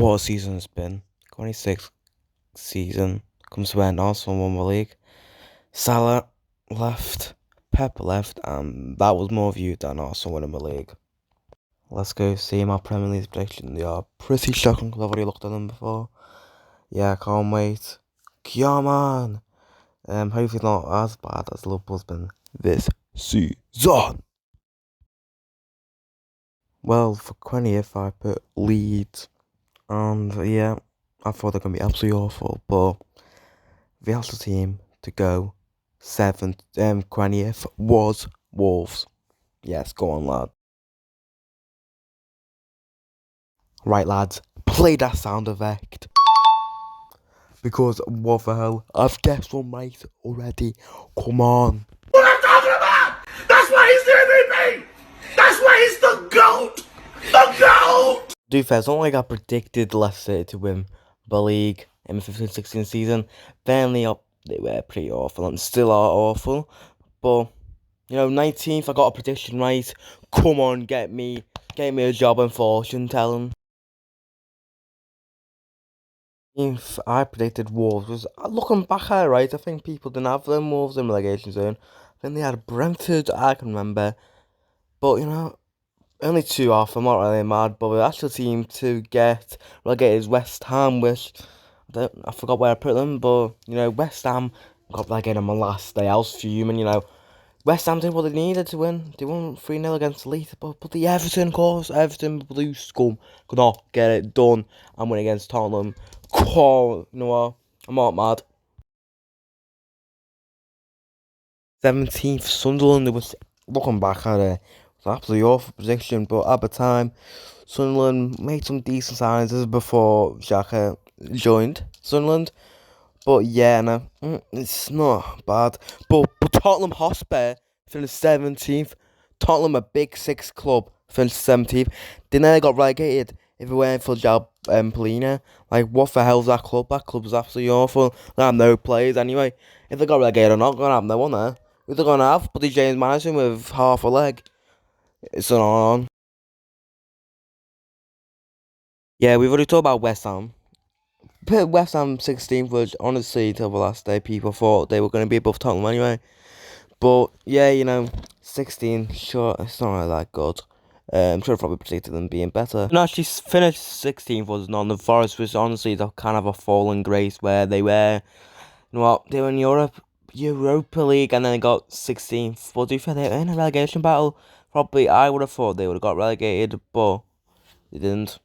what a season it's been. 26th season comes to an Arsenal won the league. Salah left, Pep left, and that was more viewed than Arsenal winning the league. Let's go see my Premier League prediction. They are pretty shocking because I've already looked at them before. Yeah, I can't wait. Come on! Hopefully not as bad as Liverpool's been this season. Well, for 20th, I put Leeds. And yeah, I thought they're going to be absolutely awful. But the actual team to go 7th, 20th was Wolves. Yes, go on, lad. Right, lads, play that sound effect. Because what the hell? I've guessed one right already. Come on. What I'm talking about! That's why he's the MVP! That's why he's the GOAT! The GOAT! To be fair, it's not like I predicted Leicester to win the league in the 15-16 season. They were pretty awful and still are awful. But, 19th, I got a prediction right. Come on, get me a job in fortune telling. If I predicted Wolves, was looking back at it, right, I think people didn't have them Wolves in relegation zone. Then they had Brentford, I can remember. But, only 2 off, I'm not really mad. But the actual team to get relegated is West Ham, which I forgot where I put them. But, West Ham got relegated on my last day. I was fuming, West Ham did what they needed to win. They won 3-0 against Leeds, but the Everton, of course, Everton blue scum could not get it done and win against Tottenham. You know what? I'm not mad. 17th, Sunderland. It was looking back at it. It was an absolutely awful position, but at the time, Sunderland made some decent signings. This is before Xhaka joined Sunderland. But yeah, no, it's not bad. But Tottenham Hotspur finished 17th. Tottenham, a big 6 club, finished 17th. They nearly got relegated if it weren't for João Palhinha. Like, what the hell's that club? That club is absolutely awful. They have no players anyway. If they got relegated or not, they're going to have no one there. Who they're going to have? Buddy James Madison with half a leg. It's not on. Yeah, we've already talked about West Ham. Put West Ham 16th, which honestly, till the last day, people thought they were going to be above Tottenham anyway. But yeah, 16, sure, it's not really that good. I'm sure I probably predicted them being better. And actually, finished 16th was Nottingham Forest, which honestly is kind of a fallen grace where they were, they were in Europa League, and then they got 16th. But to be fair, they were in a relegation battle. Probably, I would have thought they would have got relegated, but they didn't.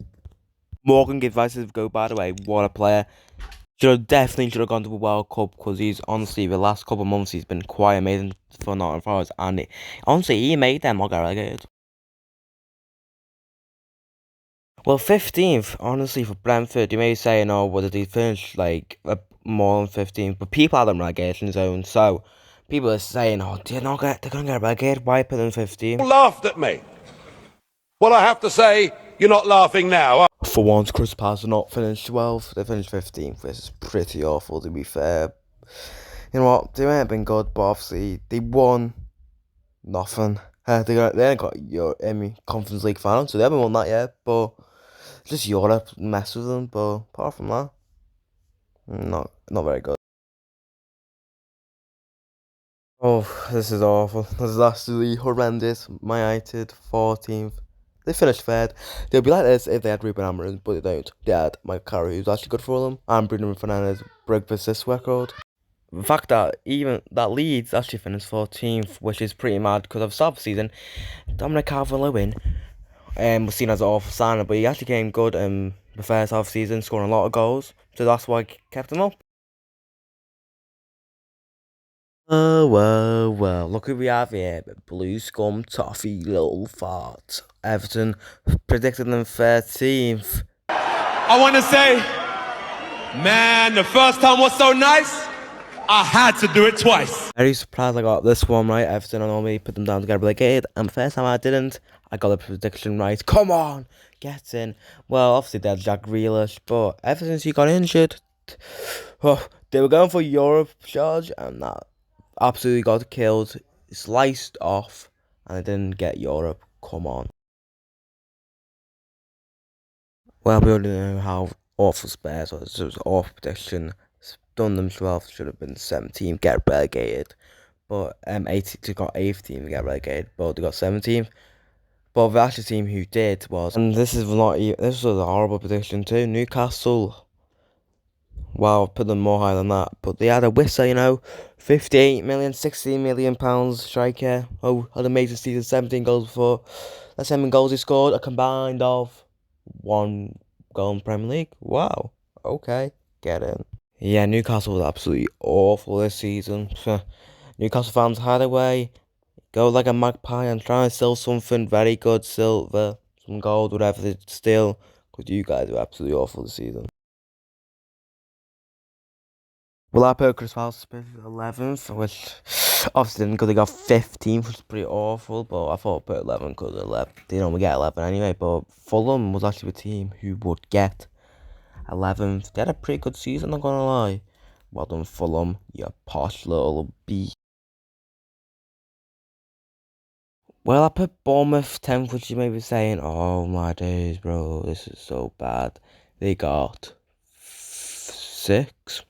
Morgan gives Vices go, by the way, what a player. Definitely should have gone to the World Cup, because he's honestly, the last couple of months, he's been quite amazing for Nottingham Forest, and honestly, he made them not get relegated. Well, 15th, honestly, for Brentford, you may say, whether they finished like more than 15th, but people had them relegation zone, so people are saying, they're going to get relegated, why put them 15th? You laughed at me. Well, I have to say, you're not laughing now. For once, Chris Palace not finished 12th, they finished 15th, which is pretty awful, to be fair. You know what, they might have been good, but obviously, they won nothing. They ain't got your Conference League final, so they haven't won that yet, but just Europe mess with them, but apart from that, not very good. Oh, this is awful. This is absolutely horrendous. My United, 14th. They finished third. They'll be like this if they had Ruben Amorim, but they don't. They had Mike Carey, who's actually good for them, and Bruno Fernandes broke the assist record. The fact that even that Leeds actually finished 14th, which is pretty mad, because at the start of the season, Dominic Calvert-Lewin was seen as an awful signer, but he actually came good in the first half of the season, scoring a lot of goals, so that's why I kept him up. Oh, well, look who we have here, blue scum, toffee, little fart. Everton predicted them 13th. I want to say, man, the first time was so nice, I had to do it twice. Very surprised I got this one right. Everton, I normally put them down to get relegated, and the first time I didn't, I got the prediction right. Come on, get in. Well, obviously they had Jack Grealish, but ever since he got injured, they were going for Europe charge, and that absolutely got killed, sliced off, and they didn't get Europe. Come on. Well, we already know how awful Spurs was. It was an awful prediction. Done themselves should have been 17th, get relegated. But 18th got 8th team get relegated, but they got 17th. But the actual team who did was, and this is not this was a horrible prediction too. Newcastle. Well, put them more high than that, but they had a whistle, 58 million, 16 million pounds striker. Oh, had an amazing season, 17 goals before. That's 7 goals he scored, a combined of 1 goal in Premier League. Wow. Okay, get in. Yeah, Newcastle was absolutely awful this season. Newcastle fans had a way, go like a magpie and try and steal something very good, silver, some gold, whatever they steal, because you guys were absolutely awful this season. Well, I put Crystal Palace 11th, which obviously didn't because they got 15th, which is pretty awful, but I thought I put 11 because 11, we get 11 anyway, but Fulham was actually the team who would get 11th. They had a pretty good season, not gonna lie. Well done, Fulham, you posh little beast. Well, I put Bournemouth 10th, which you may be saying, oh my days, bro, this is so bad. They got 6.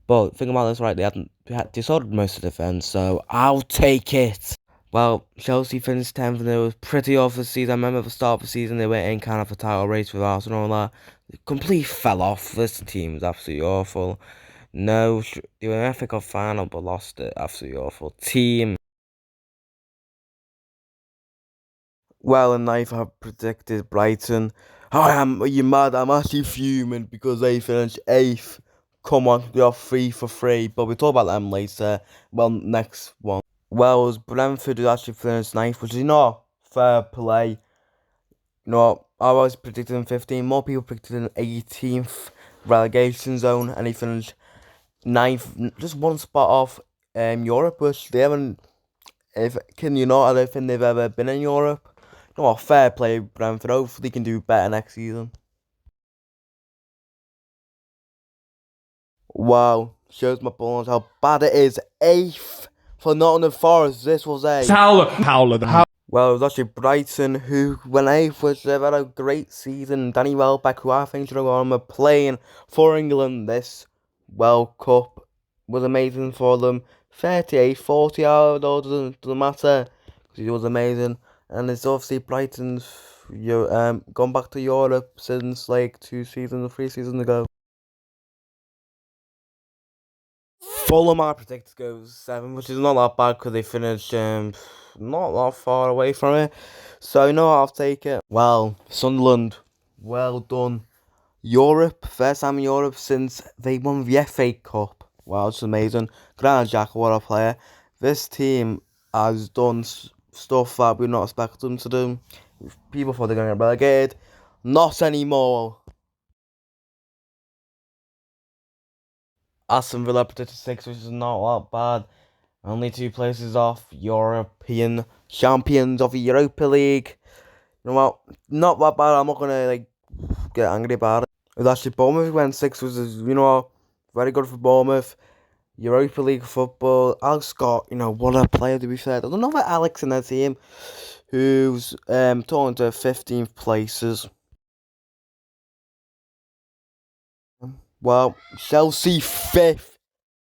But think about this, right? They sorted most of the defence, so I'll take it. Well, Chelsea finished 10th and it was pretty awful this season. I remember at the start of the season they went in kind of a title race with Arsenal and all that. They completely fell off. This team was absolutely awful. No, they were in the FA Cup final but lost it. Absolutely awful team. Well, in ninth, I predicted Brighton. Are you mad? I'm actually fuming because they finished 8th. Come on, they are 3 for 3, but we'll talk about them later. Well, next one. Well, it was Brentford who actually finished 9th, which is not fair play. I was predicting 15. More people predicted an 18th relegation zone, and he finished 9th, just one spot off Europe, which they haven't. If can you not? I don't think they've ever been in Europe. Fair play, Brentford. Hopefully, they can do better next season. Wow, shows my balls how bad it is. 8th for Nottingham Forest. This was a Howler. Well, it was actually Brighton who went 8th, which they've had a great season. Danny Welbeck, who I think should have gone on playing for England this World Cup, was amazing for them. 38, 40 hours, though, doesn't matter, because he was amazing. And it's obviously Brighton's gone back to Europe since like 3 seasons ago. Fulham, I predict to go 7, which is not that bad because they finished not that far away from it. So, I'll take it. Well, Sunderland, well done. Europe, first time in Europe since they won the FA Cup. Wow, it's amazing. Granit Xhaka, what a player. This team has done stuff that we not expect them to do. People thought they're going to get relegated. Not anymore. Aston Villa predicted 6, which is not that bad. Only 2 places off European champions of the Europa League. You know what? Not that bad. I'm not gonna get angry about it. It was actually Bournemouth who went 6, which is very good for Bournemouth. Europa League football. Alex Scott, what a player to be fair. There's another Alex in their team who's torn to 15th places. Well, Chelsea 5th.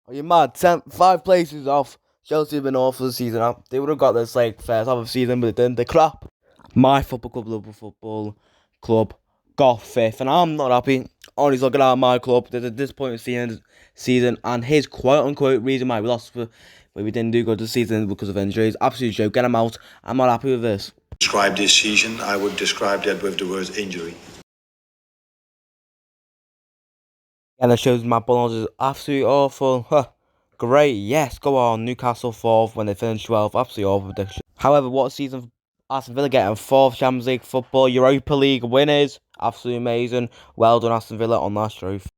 Are you mad? 5 places off. Chelsea have been awful this season. They would have got this first half of the season, but they didn't. They're crap. My football club, Liverpool Football Club, got 5th, and I'm not happy. Honestly, looking at my club, there's a disappointing season, and his quote unquote reason why we didn't do good this season because of injuries. Absolute joke. Get him out. I'm not happy with this. Describe this season, I would describe that with the word injury. And it shows my balls is absolutely awful. Huh. Great, yes, go on. Newcastle 4th when they finished 12th. Absolutely awful prediction. However, what season Aston Villa getting 4th Champions League football, Europa League winners. Absolutely amazing. Well done, Aston Villa, on that trophy.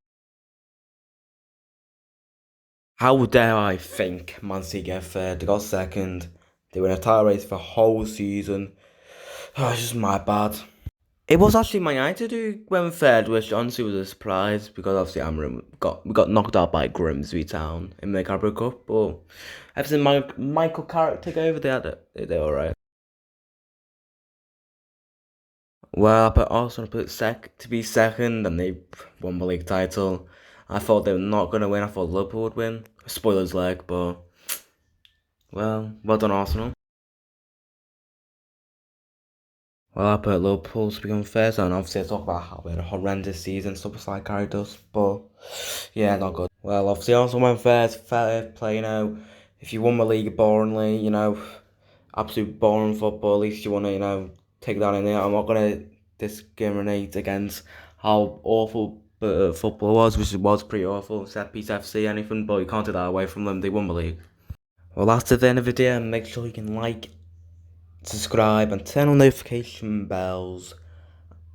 How dare I think Man City get 3rd? They got 2nd. They were in a title race for the whole season. Oh, it's just my bad. It was actually Man United who went 3rd, which honestly was a surprise because obviously we got knocked out by Grimsby Town in the Carabao Cup. But ever since Michael Carrick took over, they were alright. Well, I put Arsenal to be second, and they won the league title. I thought they were not going to win. I thought Liverpool would win. Spoilers alert, but well done Arsenal. Well, I put Liverpool to become first, and obviously I talk about how we had a horrendous season, stuff like Harry does, but yeah, not good. Well, obviously Arsenal went first, fair play, if you won the league boringly, absolute boring football, at least you want to, take that in there. I'm not going to discriminate against how awful football was, which was pretty awful, set piece FC, anything, but you can't take that away from them, they won the league. Well, that's the end of the video, and make sure you can like, subscribe, and turn on notification bells,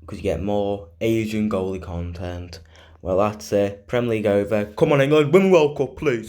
because you get more Asian goalie content. Well, that's it. Premier League over. Come on, England, win the World Cup, please.